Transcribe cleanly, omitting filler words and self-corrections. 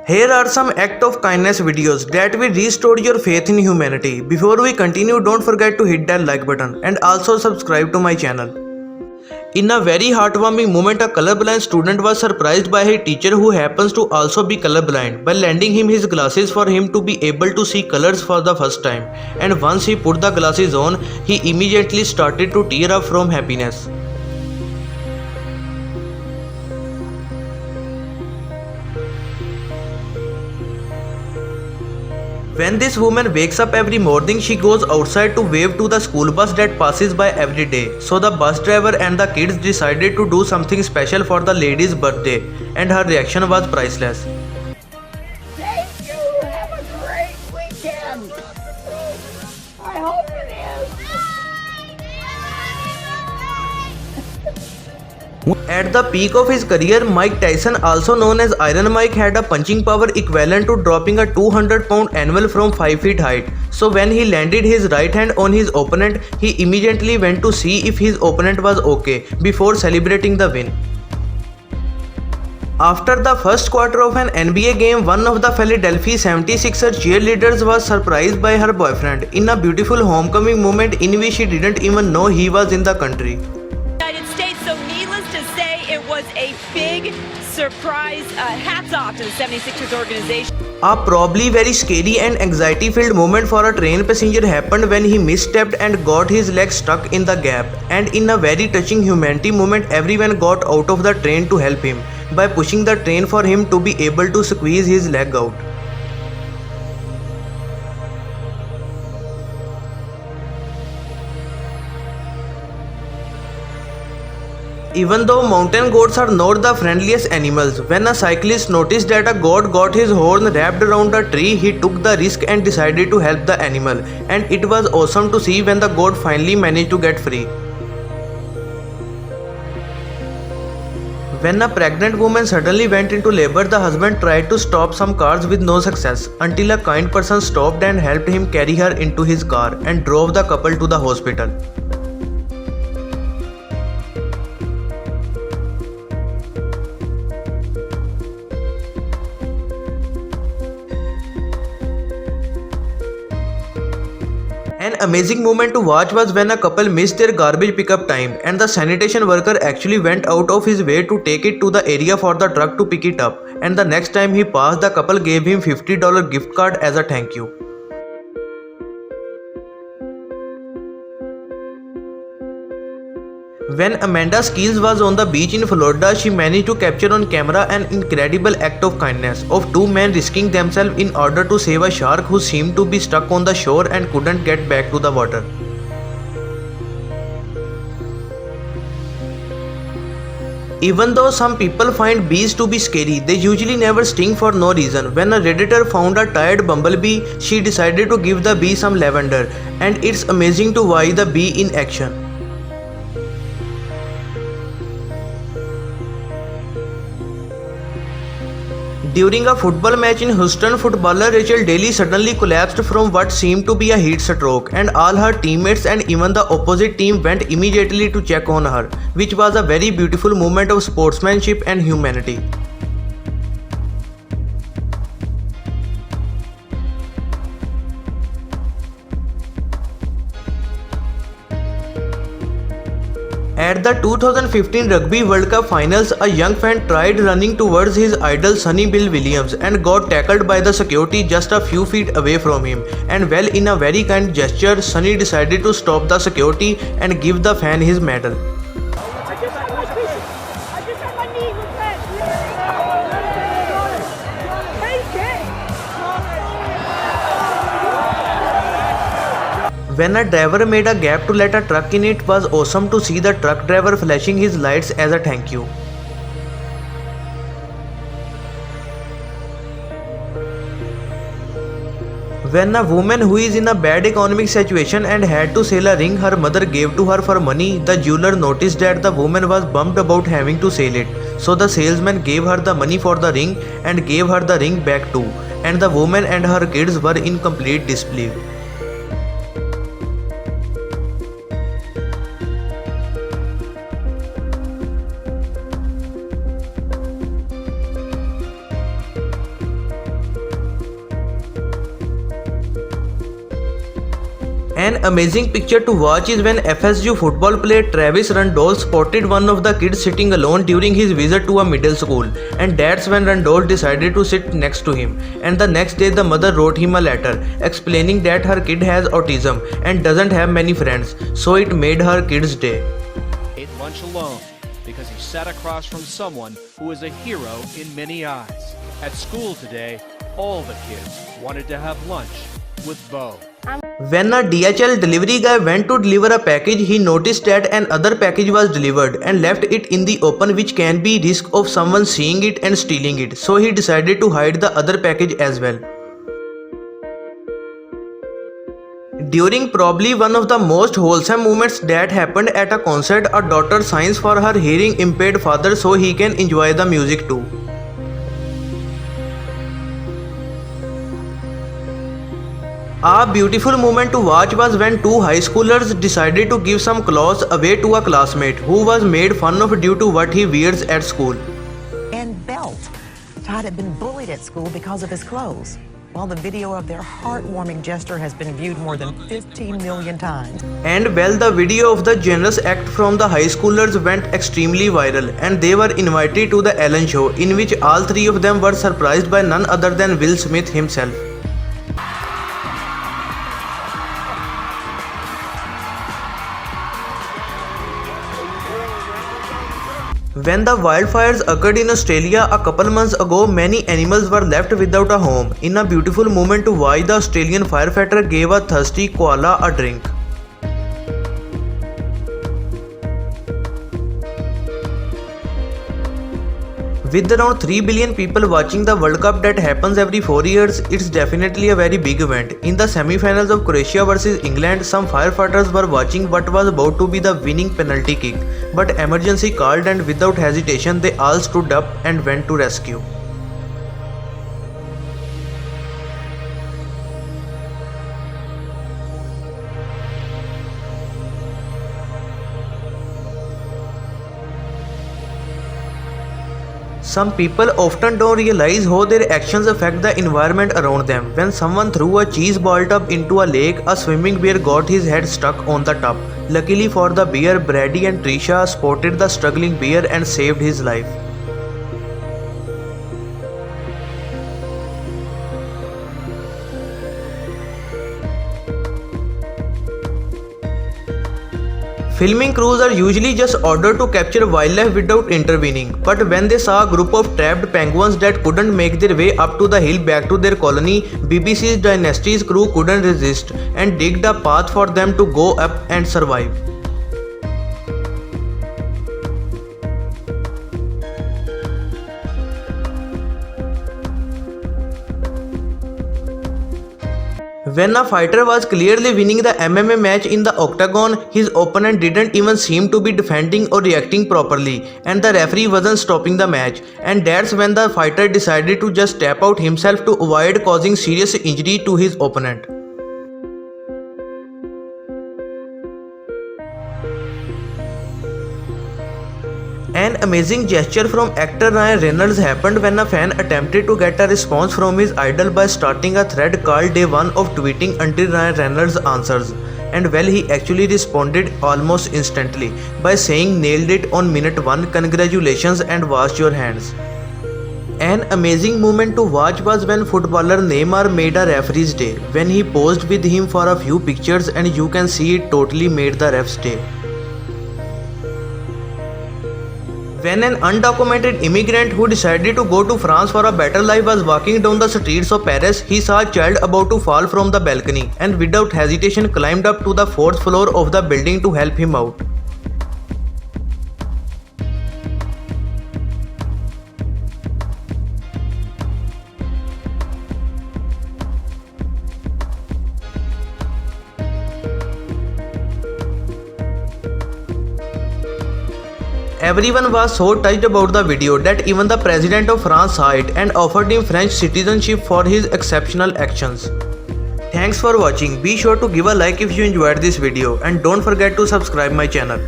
Here are some act of kindness videos that will restore your faith in humanity. Before we continue, don't forget to hit that like button and also subscribe to my channel. In a very heartwarming moment, a colorblind student was surprised by his teacher, who happens to also be colorblind, by lending him his glasses for him to be able to see colors for the first time. And once he put the glasses on, he immediately started to tear up from happiness. When this woman wakes up every morning, she goes outside to wave to the school bus that passes by every day. So the bus driver and the kids decided to do something special for the lady's birthday, and her reaction was priceless. Thank you. Have a great weekend. I hope it is. At the peak of his career, Mike Tyson, also known as Iron Mike, had a punching power equivalent to dropping a 200-pound animal from 5 feet height. So when he landed his right hand on his opponent, he immediately went to see if his opponent was okay before celebrating the win. After the first quarter of an NBA game, one of the Philadelphia 76ers cheerleaders was surprised by her boyfriend in a beautiful homecoming moment in which she didn't even know he was in the country. United States, so needless to say, it was a big surprise. Hats off to the 76ers organization. A probably very scary and anxiety-filled moment for a train passenger happened when he misstepped and got his leg stuck in the gap. And in a very touching humanity moment, everyone got out of the train to help him by pushing the train for him to be able to squeeze his leg out. Even though mountain goats are not the friendliest animals, when a cyclist noticed that a goat got his horn wrapped around a tree, he took the risk and decided to help the animal. And it was awesome to see when the goat finally managed to get free. When a pregnant woman suddenly went into labor, the husband tried to stop some cars with no success, until a kind person stopped and helped him carry her into his car and drove the couple to the hospital. An amazing moment to watch was when a couple missed their garbage pickup time, and the sanitation worker actually went out of his way to take it to the area for the truck to pick it up, and the next time he passed, the couple gave him $50 gift card as a thank you. When Amanda Seales was on the beach in Florida, she managed to capture on camera an incredible act of kindness of two men risking themselves in order to save a shark who seemed to be stuck on the shore and couldn't get back to the water. Even though some people find bees to be scary, they usually never sting for no reason. When a redditor found a tired bumblebee, she decided to give the bee some lavender, and it's amazing to watch the bee in action. During a football match in Houston, footballer Rachel Daly suddenly collapsed from what seemed to be a heat stroke, and all her teammates and even the opposite team went immediately to check on her, which was a very beautiful moment of sportsmanship and humanity. At the 2015 Rugby World Cup Finals, a young fan tried running towards his idol Sonny Bill Williams and got tackled by the security just a few feet away from him. And well, in a very kind gesture, Sonny decided to stop the security and give the fan his medal. When a driver made a gap to let a truck in, it was awesome to see the truck driver flashing his lights as a thank you. When a woman who is in a bad economic situation and had to sell a ring her mother gave to her for money, the jeweler noticed that the woman was bummed about having to sell it. So the salesman gave her the money for the ring and gave her the ring back too, and the woman and her kids were in complete disbelief. An amazing picture to watch is when FSU football player Travis Randolph spotted one of the kids sitting alone during his visit to a middle school, and that's when Randolph decided to sit next to him. And the next day the mother wrote him a letter explaining that her kid has autism and doesn't have many friends, so it made her kid's day. Ate lunch alone because he sat across from someone who is a hero in many eyes. At school today, all the kids wanted to have lunch with Bo. When a DHL delivery guy went to deliver a package, he noticed that another package was delivered and left it in the open, which can be risk of someone seeing it and stealing it. So he decided to hide the other package as well. During probably one of the most wholesome moments that happened at a concert, a daughter signs for her hearing impaired father so he can enjoy the music too. A beautiful moment to watch was when two high schoolers decided to give some clothes away to a classmate who was made fun of due to what he wears at school. And Belt. Todd had been bullied at school because of his clothes. Well, the video of their heartwarming gesture has been viewed more than 15 million times. And well, the video of the generous act from the high schoolers went extremely viral, and they were invited to the Ellen show, in which all three of them were surprised by none other than Will Smith himself. When the wildfires occurred in Australia a couple months ago, many animals were left without a home. In a beautiful moment to watch, the Australian firefighter gave a thirsty koala a drink. With around 3 billion people watching the World Cup that happens every 4 years, it's definitely a very big event. In the semi-finals of Croatia vs England, some firefighters were watching what was about to be the winning penalty kick, but emergency called and without hesitation they all stood up and went to rescue. Some people often don't realize how their actions affect the environment around them. When someone threw a cheese ball tub into a lake, a swimming bear got his head stuck on the tub. Luckily for the bear, Brady and Trisha spotted the struggling bear and saved his life. Filming crews are usually just ordered to capture wildlife without intervening, but when they saw a group of trapped penguins that couldn't make their way up to the hill back to their colony, BBC's Dynasty's crew couldn't resist and digged a path for them to go up and survive. When a fighter was clearly winning the MMA match in the octagon, his opponent didn't even seem to be defending or reacting properly, and the referee wasn't stopping the match. And that's when the fighter decided to just tap out himself to avoid causing serious injury to his opponent. An amazing gesture from actor Ryan Reynolds happened when a fan attempted to get a response from his idol by starting a thread called Day 1 of tweeting until Ryan Reynolds answers. And well, he actually responded almost instantly by saying nailed it on minute 1, congratulations and wash your hands. An amazing moment to watch was when footballer Neymar made a referee's day, when he posed with him for a few pictures, and you can see it totally made the ref's day. When an undocumented immigrant who decided to go to France for a better life was walking down the streets of Paris, he saw a child about to fall from the balcony and without hesitation climbed up to the 4th floor of the building to help him out. Everyone was so touched about the video that even the President of France saw it and offered him French citizenship for his exceptional actions. Thanks for watching. Be sure to give a like if you enjoyed this video and don't forget to subscribe my channel.